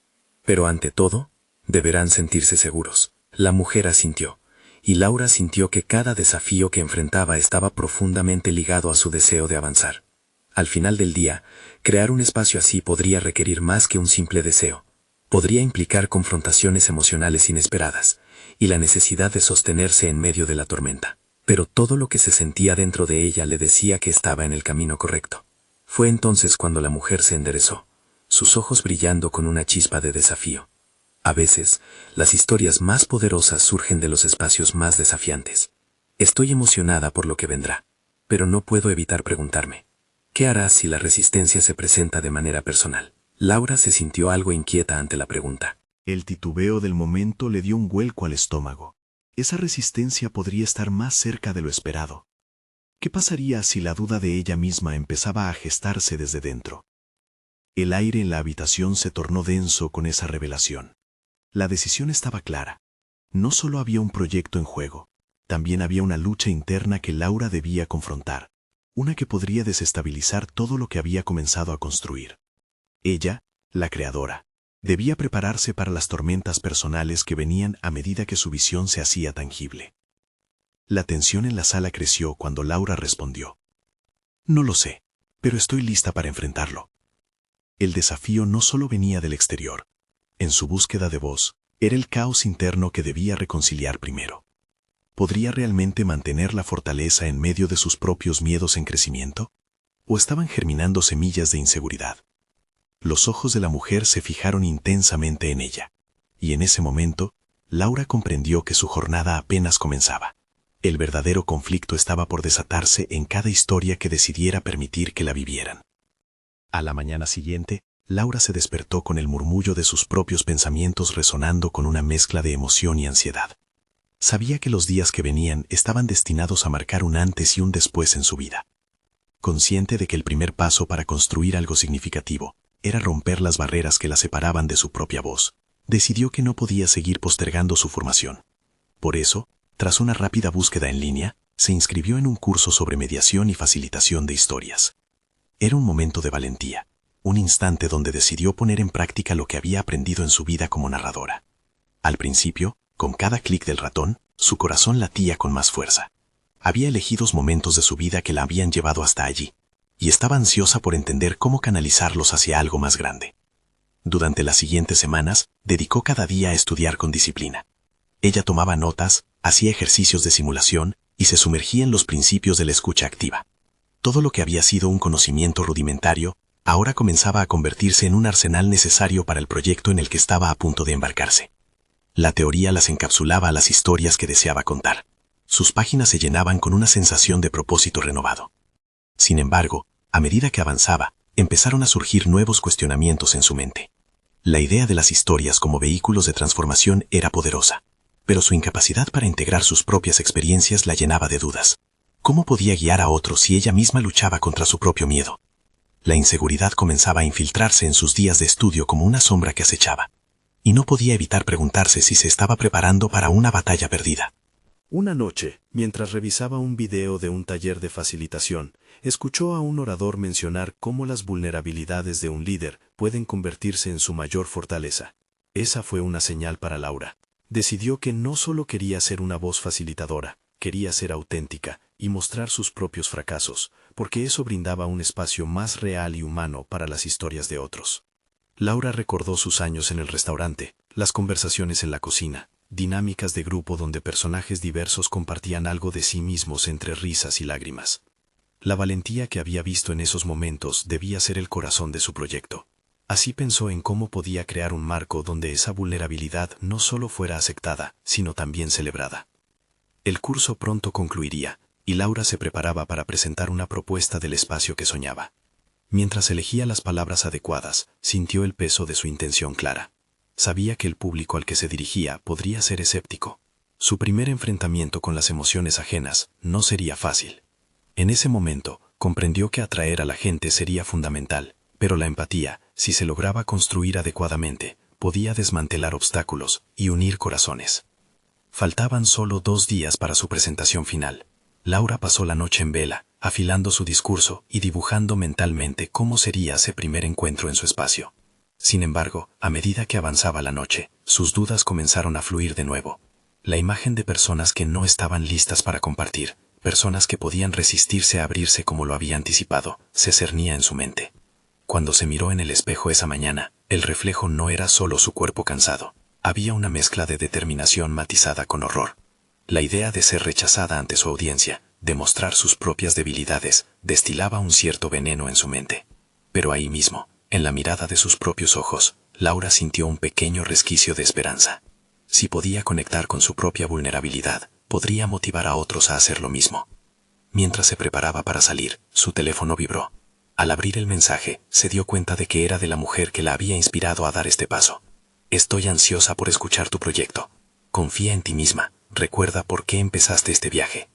Pero ante todo, deberán sentirse seguros. La mujer asintió, y Laura sintió que cada desafío que enfrentaba estaba profundamente ligado a su deseo de avanzar. Al final del día, crear un espacio así podría requerir más que un simple deseo. Podría implicar confrontaciones emocionales inesperadas, y la necesidad de sostenerse en medio de la tormenta. Pero todo lo que se sentía dentro de ella le decía que estaba en el camino correcto. Fue entonces cuando la mujer se enderezó, sus ojos brillando con una chispa de desafío. A veces, las historias más poderosas surgen de los espacios más desafiantes. Estoy emocionada por lo que vendrá, pero no puedo evitar preguntarme, ¿qué harás si la resistencia se presenta de manera personal? Laura se sintió algo inquieta ante la pregunta.
El titubeo del momento le dio un vuelco al estómago. Esa resistencia podría estar más cerca de lo esperado. ¿Qué pasaría si la duda de ella misma empezaba a gestarse desde dentro? El aire en la habitación se tornó denso con esa revelación. La decisión estaba clara. No solo había un proyecto en juego, también había una lucha interna que Laura debía confrontar, una que podría desestabilizar todo lo que había comenzado a construir. Ella, la creadora, debía prepararse para las tormentas personales que venían a medida que su visión se hacía tangible. La tensión en la sala creció cuando Laura respondió. No lo sé, pero estoy lista para enfrentarlo. El desafío no solo venía del exterior. En su búsqueda de voz, era el caos interno que debía reconciliar primero. ¿Podría realmente mantener la fortaleza en medio de sus propios miedos en crecimiento? ¿O estaban germinando semillas de inseguridad? Los ojos de la mujer se fijaron intensamente en ella, y en ese momento, Laura comprendió que su jornada apenas comenzaba. El verdadero conflicto estaba por desatarse en cada historia que decidiera permitir que la vivieran. A la mañana siguiente, Laura se despertó con el murmullo de sus propios pensamientos resonando con una mezcla de emoción y ansiedad. Sabía que los días que venían estaban destinados a marcar un antes y un después en su vida. Consciente de que el primer paso para construir algo significativo era romper las barreras que la separaban de su propia voz, decidió que no podía seguir postergando su formación. Por eso, tras una rápida búsqueda en línea, se inscribió en un curso sobre mediación y facilitación de historias. Era un momento de valentía, un instante donde decidió poner en práctica lo que había aprendido en su vida como narradora. Al principio, con cada clic del ratón, su corazón latía con más fuerza. Había elegido momentos de su vida que la habían llevado hasta allí, y estaba ansiosa por entender cómo canalizarlos hacia algo más grande. Durante las siguientes semanas, dedicó cada día a estudiar con disciplina. Ella tomaba notas, hacía ejercicios de simulación y se sumergía en los principios de la escucha activa. Todo lo que había sido un conocimiento rudimentario, ahora comenzaba a convertirse en un arsenal necesario para el proyecto en el que estaba a punto de embarcarse. La teoría las encapsulaba a las historias que deseaba contar. Sus páginas se llenaban con una sensación de propósito renovado. Sin embargo, a medida que avanzaba, empezaron a surgir nuevos cuestionamientos en su mente. La idea de las historias como vehículos de transformación era poderosa, pero su incapacidad para integrar sus propias experiencias la llenaba de dudas. ¿Cómo podía guiar a otros si ella misma luchaba contra su propio miedo? La inseguridad comenzaba a infiltrarse en sus días de estudio como una sombra que acechaba, y no podía evitar preguntarse si se estaba preparando para una batalla perdida. Una noche, mientras revisaba un video de un taller de facilitación, escuchó a un orador mencionar cómo las vulnerabilidades de un líder pueden convertirse en su mayor fortaleza. Esa fue una señal para Laura. Decidió que no solo quería ser una voz facilitadora, quería ser auténtica y mostrar sus propios fracasos, porque eso brindaba un espacio más real y humano para las historias de otros. Laura recordó sus años en el restaurante, las conversaciones en la cocina, dinámicas de grupo donde personajes diversos compartían algo de sí mismos entre risas y lágrimas. La valentía que había visto en esos momentos debía ser el corazón de su proyecto.
Así pensó en cómo podía crear un marco donde esa vulnerabilidad no solo fuera aceptada, sino también celebrada. El curso pronto concluiría, y Laura se preparaba para presentar una propuesta del espacio que soñaba. Mientras elegía las palabras adecuadas, sintió el peso de su intención clara. Sabía que el público al que se dirigía podría ser escéptico. Su primer enfrentamiento con las emociones ajenas no sería fácil. En ese momento, comprendió que atraer a la gente sería fundamental, pero la empatía, si se lograba construir adecuadamente, podía desmantelar obstáculos y unir corazones. Faltaban solo 2 días para su presentación final. Laura pasó la noche en vela, afilando su discurso y dibujando mentalmente cómo sería ese primer encuentro en su espacio. Sin embargo, a medida que avanzaba la noche, sus dudas comenzaron a fluir de nuevo. La imagen de personas que no estaban listas para compartir, personas que podían resistirse a abrirse como lo había anticipado, se cernía en su mente. Cuando se miró en el espejo esa mañana, el reflejo no era solo su cuerpo cansado. Había una mezcla de determinación matizada con horror. La idea de ser rechazada ante su audiencia, de mostrar sus propias debilidades, destilaba un cierto veneno en su mente. Pero ahí mismo, en la mirada de sus propios ojos, Laura sintió un pequeño resquicio de esperanza. Si podía conectar con su propia vulnerabilidad, podría motivar a otros a hacer lo mismo. Mientras se preparaba para salir, su teléfono vibró. Al abrir el mensaje, se dio cuenta de que era de la mujer que la había inspirado a dar este paso. Estoy ansiosa por escuchar tu proyecto. Confía en ti misma. Recuerda por qué empezaste este viaje.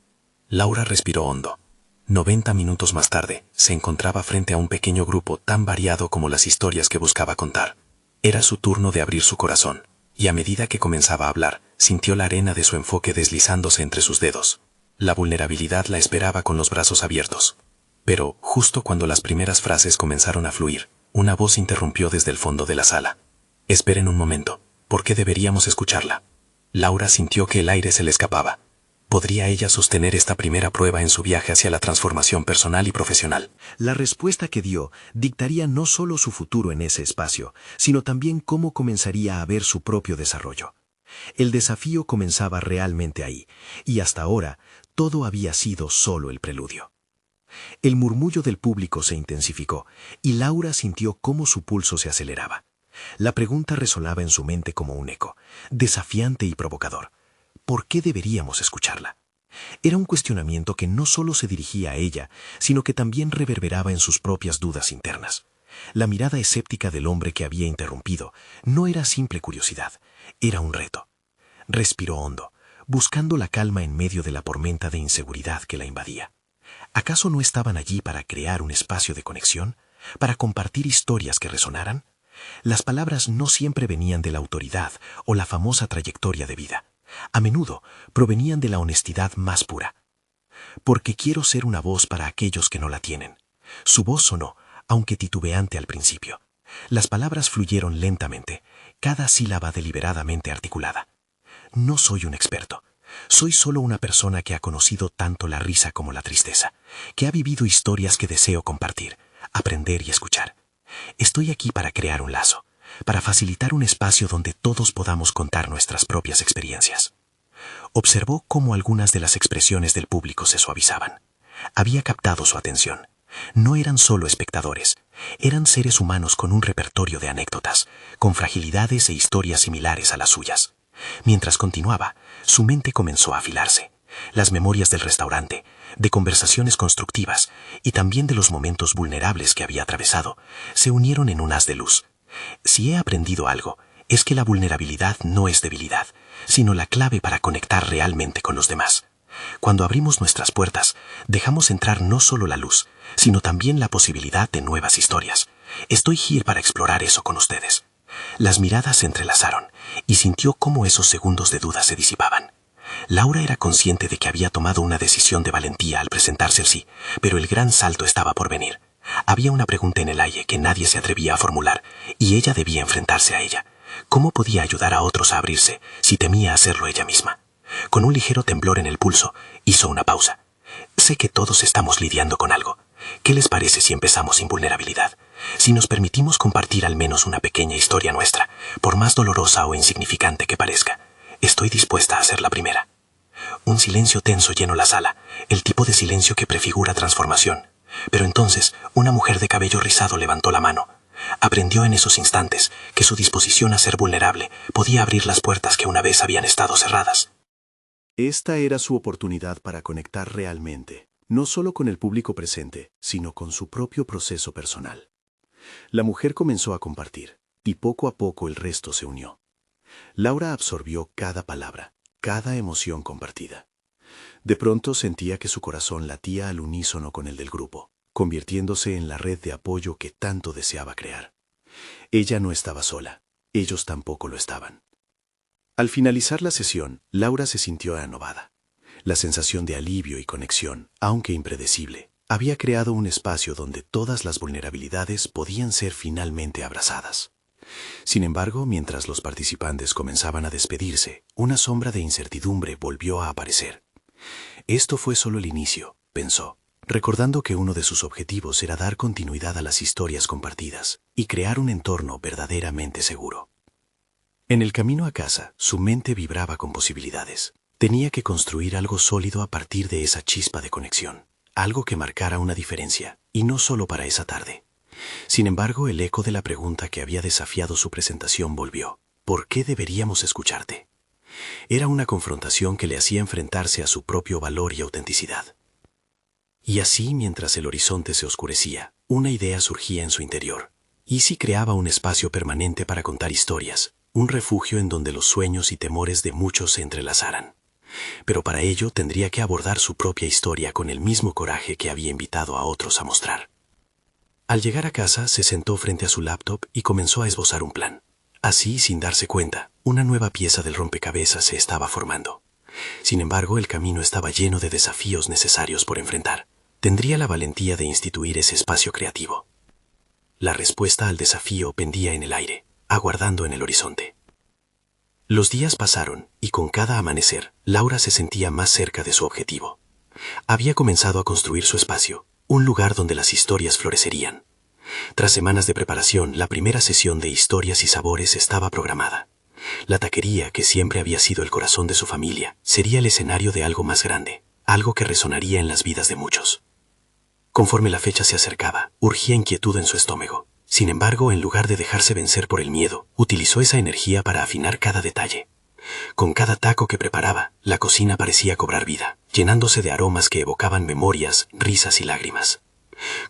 Laura respiró hondo. 90 minutos más tarde, se encontraba frente a un pequeño grupo tan variado como las historias que buscaba contar. Era su turno de abrir su corazón, y a medida que comenzaba a hablar, sintió la arena de su enfoque deslizándose entre sus dedos. La vulnerabilidad la esperaba con los brazos abiertos. Pero, justo cuando las primeras frases comenzaron a fluir, una voz interrumpió desde el fondo de la sala. Esperen un momento, ¿por qué deberíamos escucharla? Laura sintió que el aire se le escapaba. ¿Podría ella sostener esta primera prueba en su viaje hacia la transformación personal y profesional?
La respuesta que dio dictaría no solo su futuro en ese espacio, sino también cómo comenzaría a ver su propio desarrollo. El desafío comenzaba realmente ahí, y hasta ahora todo había sido solo el preludio. El murmullo del público se intensificó, y Laura sintió cómo su pulso se aceleraba. La pregunta resonaba en su mente como un eco, desafiante y provocador. ¿Por qué deberíamos escucharla? Era un cuestionamiento que no solo se dirigía a ella, sino que también reverberaba en sus propias dudas internas. La mirada escéptica del hombre que había interrumpido no era simple curiosidad, era un reto. Respiró hondo, buscando la calma en medio de la tormenta de inseguridad que la invadía. ¿Acaso no estaban allí para crear un espacio de conexión? ¿Para compartir historias que resonaran? Las palabras no siempre venían de la autoridad o la famosa trayectoria de vida. A menudo provenían de la honestidad más pura. Porque quiero ser una voz para aquellos que no la tienen. Su voz sonó, aunque titubeante al principio. Las palabras fluyeron lentamente, cada sílaba deliberadamente articulada. No soy un experto. Soy solo una persona que ha conocido tanto la risa como la tristeza, que ha vivido historias que deseo compartir, aprender y escuchar. Estoy aquí para crear un lazo, para facilitar un espacio donde todos podamos contar nuestras propias experiencias. Observó cómo algunas de las expresiones del público se suavizaban. Había captado su atención. No eran solo espectadores, eran seres humanos con un repertorio de anécdotas, con fragilidades e historias similares a las suyas. Mientras continuaba, su mente comenzó a afilarse. Las memorias del restaurante, de conversaciones constructivas y también de los momentos vulnerables que había atravesado, se unieron en un haz de luz. Si he aprendido algo, es que la vulnerabilidad no es debilidad, sino la clave para conectar realmente con los demás. Cuando abrimos nuestras puertas, dejamos entrar no solo la luz, sino también la posibilidad de nuevas historias. Estoy here para explorar eso con ustedes. Las miradas se entrelazaron y sintió cómo esos segundos de duda se disipaban. Laura era consciente de que había tomado una decisión de valentía al presentarse así, pero el gran salto estaba por venir. Había una pregunta en el aire que nadie se atrevía a formular, y ella debía enfrentarse a ella. ¿Cómo podía ayudar a otros a abrirse si temía hacerlo ella misma? Con un ligero temblor en el pulso, hizo una pausa. Sé que todos estamos lidiando con algo. ¿Qué les parece si empezamos sin vulnerabilidad? Si nos permitimos compartir al menos una pequeña historia nuestra, por más dolorosa o insignificante que parezca. Estoy dispuesta a ser la primera. Un silencio tenso llenó la sala, el tipo de silencio que prefigura transformación. Pero entonces, una mujer de cabello rizado levantó la mano.
Aprendió en esos instantes que su disposición a ser vulnerable podía abrir las puertas que una vez habían estado cerradas.
Esta era su oportunidad para conectar realmente, no solo con el público presente, sino con su propio proceso personal. La mujer comenzó a compartir, y poco a poco el resto se unió. Laura absorbió cada palabra, cada emoción compartida. De pronto sentía que su corazón latía al unísono con el del grupo, convirtiéndose en la red de apoyo que tanto deseaba crear. Ella no estaba sola, ellos tampoco lo estaban. Al finalizar la sesión, Laura se sintió renovada. La sensación de alivio y conexión, aunque impredecible, había creado un espacio donde todas las vulnerabilidades podían ser finalmente abrazadas. Sin embargo, mientras los participantes comenzaban a despedirse, una sombra de incertidumbre volvió a aparecer. Esto fue solo el inicio, pensó, recordando que uno de sus objetivos era dar continuidad a las historias compartidas y crear un entorno verdaderamente seguro. En el camino a casa, su mente vibraba con posibilidades. Tenía que construir algo sólido a partir de esa chispa de conexión, algo que marcara una diferencia, y no solo para esa tarde. Sin embargo, el eco de la pregunta que había desafiado su presentación volvió. ¿Por qué deberíamos escucharte? Era una confrontación que le hacía enfrentarse a su propio valor y autenticidad. Y así, mientras el horizonte se oscurecía, una idea surgía en su interior. ¿Y si creaba un espacio permanente para contar historias? Un refugio en donde los sueños y temores de muchos se entrelazaran. Pero para ello tendría que abordar su propia historia con el mismo coraje que había invitado a otros a mostrar. Al llegar a casa, se sentó frente a su laptop y comenzó a esbozar un plan. Así, sin darse cuenta, una nueva pieza del rompecabezas se estaba formando. Sin embargo, el camino estaba lleno de desafíos necesarios por enfrentar. Tendría la valentía de instituir ese espacio creativo. La respuesta al desafío pendía en el aire, aguardando en el horizonte. Los días pasaron y con cada amanecer, Laura se sentía más cerca de su objetivo. Había comenzado a construir su espacio, un lugar donde las historias florecerían. Tras semanas de preparación, la primera sesión de Historias y Sabores estaba programada. La taquería, que siempre había sido el corazón de su familia, sería el escenario de algo más grande, algo que resonaría en las vidas de muchos. Conforme la fecha se acercaba, urgía inquietud en su estómago. Sin embargo, en lugar de dejarse vencer por el miedo, utilizó esa energía para afinar cada detalle. Con cada taco que preparaba, la cocina parecía cobrar vida, llenándose de aromas que evocaban memorias, risas y lágrimas.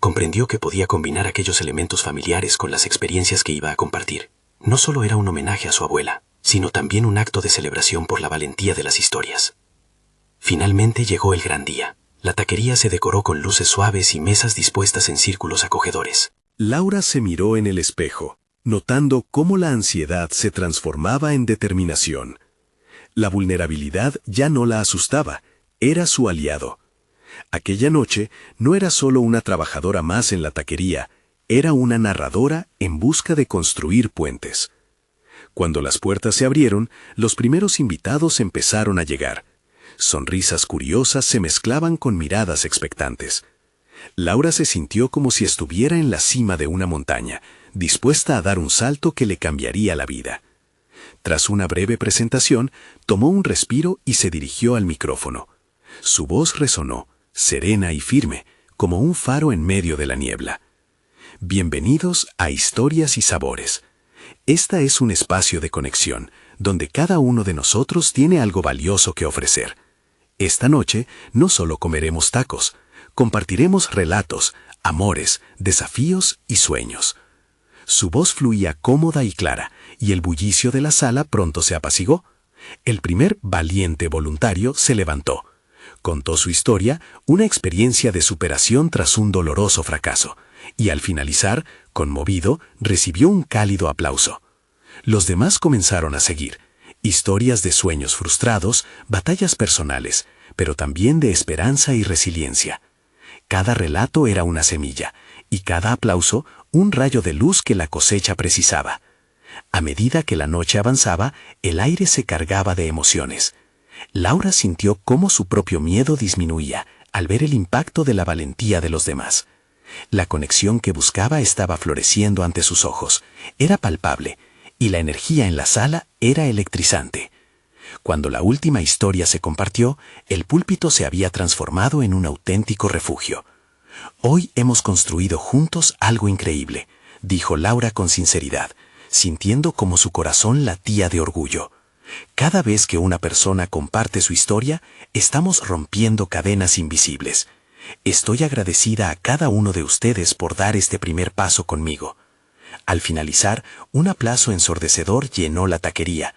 Comprendió que podía combinar aquellos elementos familiares con las experiencias que iba a compartir. No solo era un homenaje a su abuela, sino también un acto de celebración por la valentía de las historias. Finalmente llegó el gran día. La taquería se decoró con luces suaves y mesas dispuestas en círculos acogedores.
Laura se miró en el espejo, notando cómo la ansiedad se transformaba en determinación. La vulnerabilidad ya no la asustaba, era su aliado. Aquella noche no era solo una trabajadora más en la taquería, era una narradora en busca de construir puentes. Cuando las puertas se abrieron, los primeros invitados empezaron a llegar. Sonrisas curiosas se mezclaban con miradas expectantes. Laura se sintió como si estuviera en la cima de una montaña, dispuesta a dar un salto que le cambiaría la vida. Tras una breve presentación, tomó un respiro y se dirigió al micrófono. Su voz resonó, serena y firme, como un faro en medio de la niebla. Bienvenidos a Historias y Sabores. Esta es un espacio de conexión, donde cada uno de nosotros tiene algo valioso que ofrecer. Esta noche no solo comeremos tacos, compartiremos relatos, amores, desafíos y sueños. Su voz fluía cómoda y clara, y el bullicio de la sala pronto se apaciguó. El primer valiente voluntario se levantó. Contó su historia, una experiencia de superación tras un doloroso fracaso, y al finalizar, conmovido, recibió un cálido aplauso. Los demás comenzaron a seguir. Historias de sueños frustrados, batallas personales, pero también de esperanza y resiliencia. Cada relato era una semilla, y cada aplauso un rayo de luz que la cosecha precisaba. A medida que la noche avanzaba, el aire se cargaba de emociones. Laura sintió cómo su propio miedo disminuía al ver el impacto de la valentía de los demás. La conexión que buscaba estaba floreciendo ante sus ojos, era palpable, y la energía en la sala era electrizante. Cuando la última historia se compartió, el púlpito se había transformado en un auténtico refugio. Hoy hemos construido juntos algo increíble,
dijo Laura con sinceridad, sintiendo como su corazón latía de orgullo. Cada vez que una persona comparte su historia, estamos rompiendo cadenas invisibles. Estoy agradecida a cada uno de ustedes por dar este primer paso conmigo. Al finalizar, un aplauso ensordecedor llenó la taquería.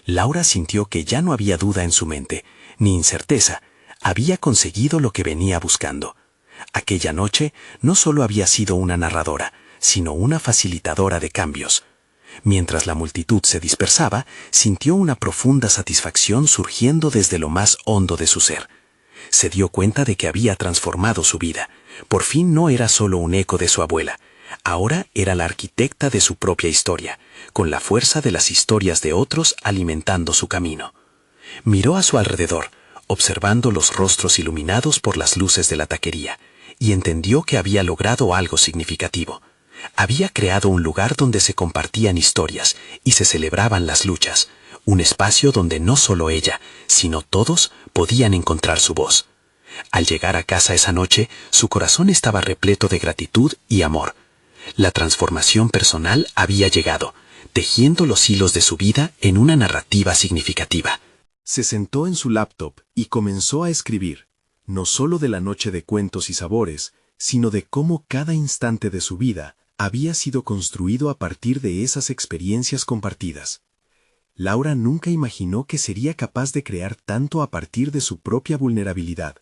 Laura sintió que ya no había duda en su mente, ni incerteza. Había conseguido lo que venía buscando. Aquella noche no solo había sido una narradora, sino una facilitadora de cambios. Mientras la multitud se dispersaba, sintió una profunda satisfacción surgiendo desde lo más hondo de su ser. Se dio cuenta de que había transformado su vida. Por fin no era solo un eco de su abuela. Ahora era la arquitecta de su propia historia, con la fuerza de las historias de otros alimentando su camino. Miró a su alrededor, observando los rostros iluminados por las luces de la taquería, y entendió que había logrado algo significativo. Había creado un lugar donde se compartían historias y se celebraban las luchas, un espacio donde no solo ella, sino todos podían encontrar su voz. Al llegar a casa esa noche, su corazón estaba repleto de gratitud y amor. La transformación personal había llegado, tejiendo los hilos de su vida en una narrativa significativa.
Se sentó en su laptop y comenzó a escribir, no solo de la noche de cuentos y sabores, sino de cómo cada instante de su vida había sido construido a partir de esas experiencias compartidas. Laura nunca imaginó que sería capaz de crear tanto a partir de su propia vulnerabilidad.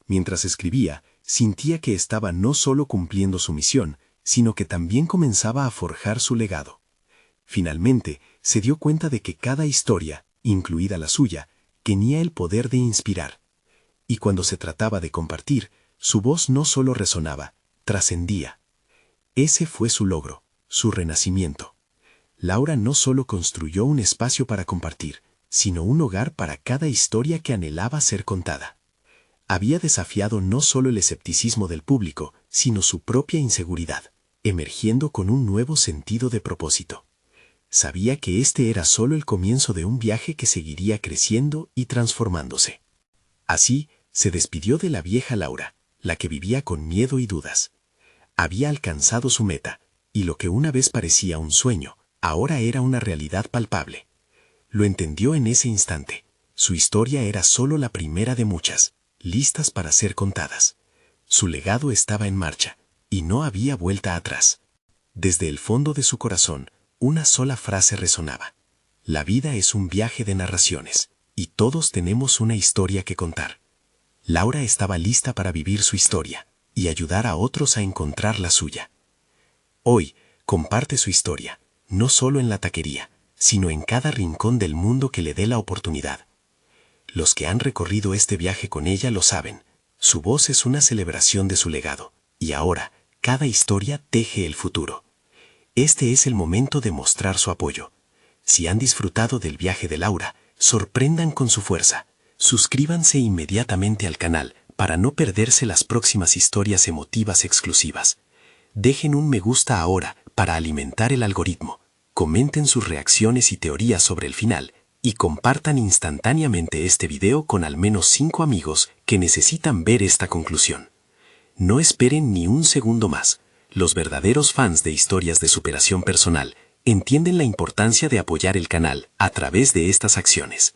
Mientras escribía, sentía que estaba no solo cumpliendo su misión, sino que también comenzaba a forjar su legado. Finalmente, se dio cuenta de que cada historia, incluida la suya, tenía el poder de inspirar. Y cuando se trataba de compartir, su voz no solo resonaba, trascendía. Ese fue su logro, su renacimiento. Laura no solo construyó un espacio para compartir, sino un hogar para cada historia que anhelaba ser contada. Había desafiado no solo el escepticismo del público, sino su propia inseguridad, emergiendo con un nuevo sentido de propósito. Sabía que este era solo el comienzo de un viaje que seguiría creciendo y transformándose. Así, se despidió de la vieja Laura, la que vivía con miedo y dudas. Había alcanzado su meta, y lo que una vez parecía un sueño, ahora era una realidad palpable. Lo entendió en ese instante. Su historia era solo la primera de muchas, listas para ser contadas. Su legado estaba en marcha, y no había vuelta atrás. Desde el fondo de su corazón, una sola frase resonaba. La vida es un viaje de narraciones, y todos tenemos una historia que contar. Laura estaba lista para vivir su historia, y ayudar a otros a encontrar la suya. Hoy, comparte su historia, no solo en la taquería, sino en cada rincón del mundo que le dé la oportunidad. Los que han recorrido este viaje con ella lo saben. Su voz es una celebración de su legado, y ahora, cada historia teje el futuro. Este es el momento de mostrar su apoyo. Si han disfrutado del viaje de Laura, sorprendan con su fuerza. Suscríbanse inmediatamente al canal para no perderse las próximas historias emotivas exclusivas. Dejen un me gusta ahora para alimentar el algoritmo. Comenten sus reacciones y teorías sobre el final y compartan instantáneamente este video con al menos 5 amigos que necesitan ver esta conclusión. No esperen ni un segundo más. Los verdaderos fans de historias de superación personal entienden la importancia de apoyar el canal a través de estas acciones.